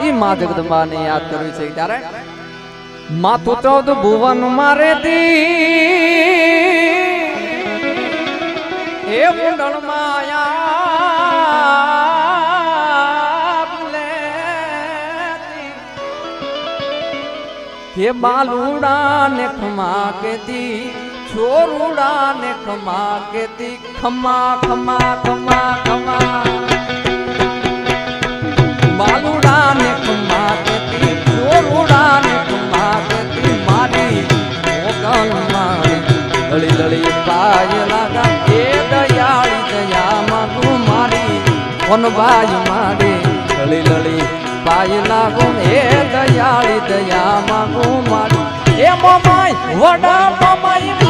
એ માં જગદંબાને યાદ કરવી છે ત્યારે માથું 14 ભુવન મારે દી એ મુંડળ માયા કે બાલુડા ને ખમા કેતી છોરુડા ને ખમા કેતી ખમા ખમા ખમા ખમા બાલુડા ને ખમા કેતી છોરુડા ને ખમા કેતી મારી મોગલ મારી લળી લળી પાય લાગા એ દયાળી દયા માંગુ મારી કોનભાઈ મારી લળી લળી પાય લાગો એ દયાળી દયા માંગુ મારી એ મમાઈ વડા મમાઈ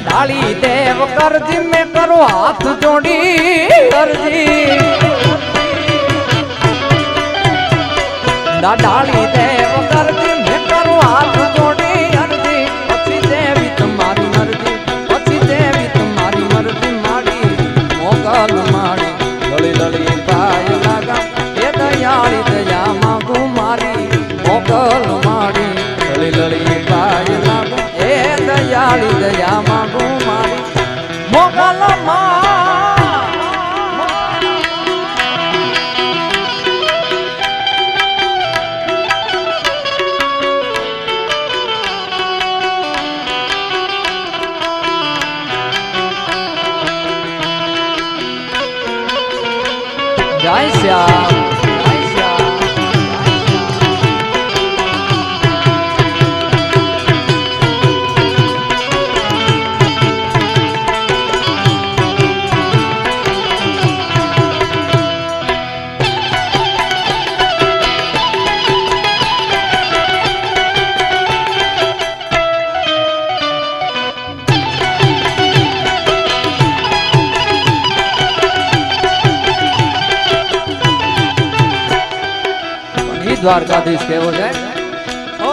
ढाली देव करजी में करो हाथ जोड़ी करजी ढाली देव करजी में करो हाथ जोड़ी अर्जी पछी देवी तुम्हारी मर्जी पछी देवी तुम्हारी मर्जी माड़ी मोगल माड़ी लड़ी लड़ी पाय लगा ये दयाली दया मांगू मारी मोगल माड़ी लड़ी लड़ी पाय लगा ए दयाली दया मांगू मारी मोगल जय श्याम द्वारकाधीश केवो है ओ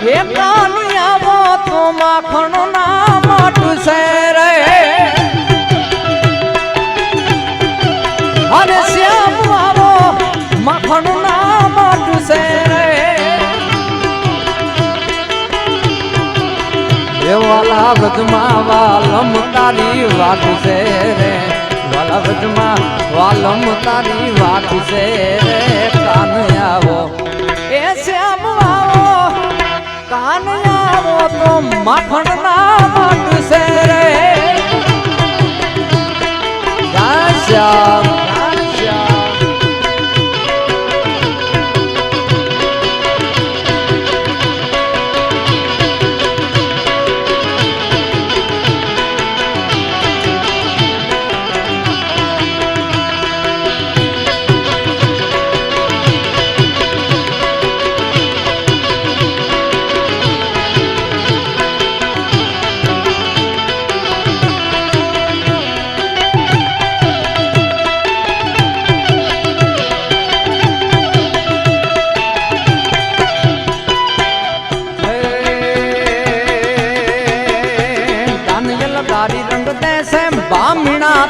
हे कानिया वो तो माखण ना माटू से रे अरे श्याम आवो माखण ना माटू से रे ये वाला बदमा वालम तारी वाटू से रे वाला बदमा वालम तारी वाट से रे कान आवो ए श्याम आवो कान आवो तो माखण ना वाट से रे जय श्याम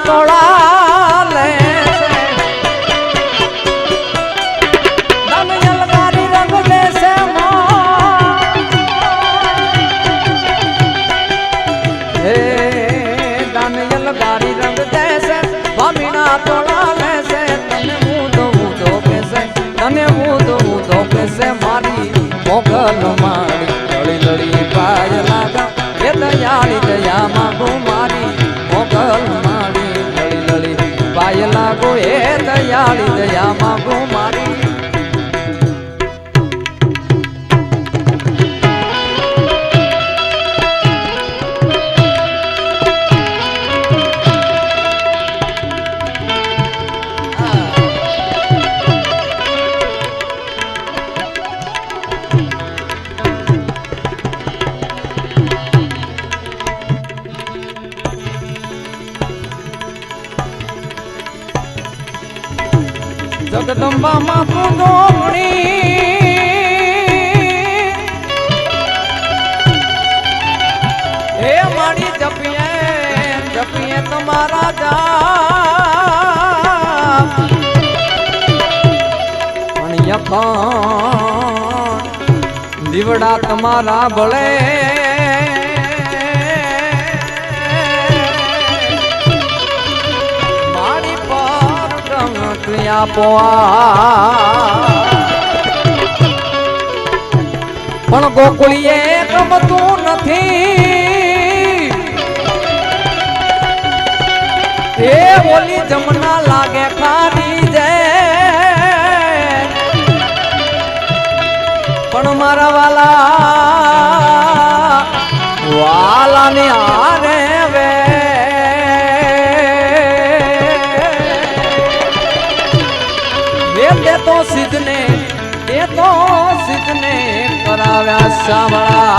તોળા લે ધન યલગારી રંગ દેશે હે ધન યલગારી રંગ દેશે ભામીના તોળા લેશે તને હું કેસે તને હું કેસે મારી મોગલ મારી લડી લડી પાય લાગા એ દયાળી દયા માંગો મારી મોગલ મારી લડી લડી પાય લાગો એ દયાળી દયા માંગો મારી જગદંબા માં પૂંજોમણી હે મારી જપીએ તમારા જા પણ યખણ દીવડા તમારા ભળે પણ ગોકુળીએ ગમતું નથી એ ઓલી જમના લાગે ખારી જાય પણ મારા વાલા ને હારે વે એ તો સિદ્ધને કરાવ્યા સાંભળા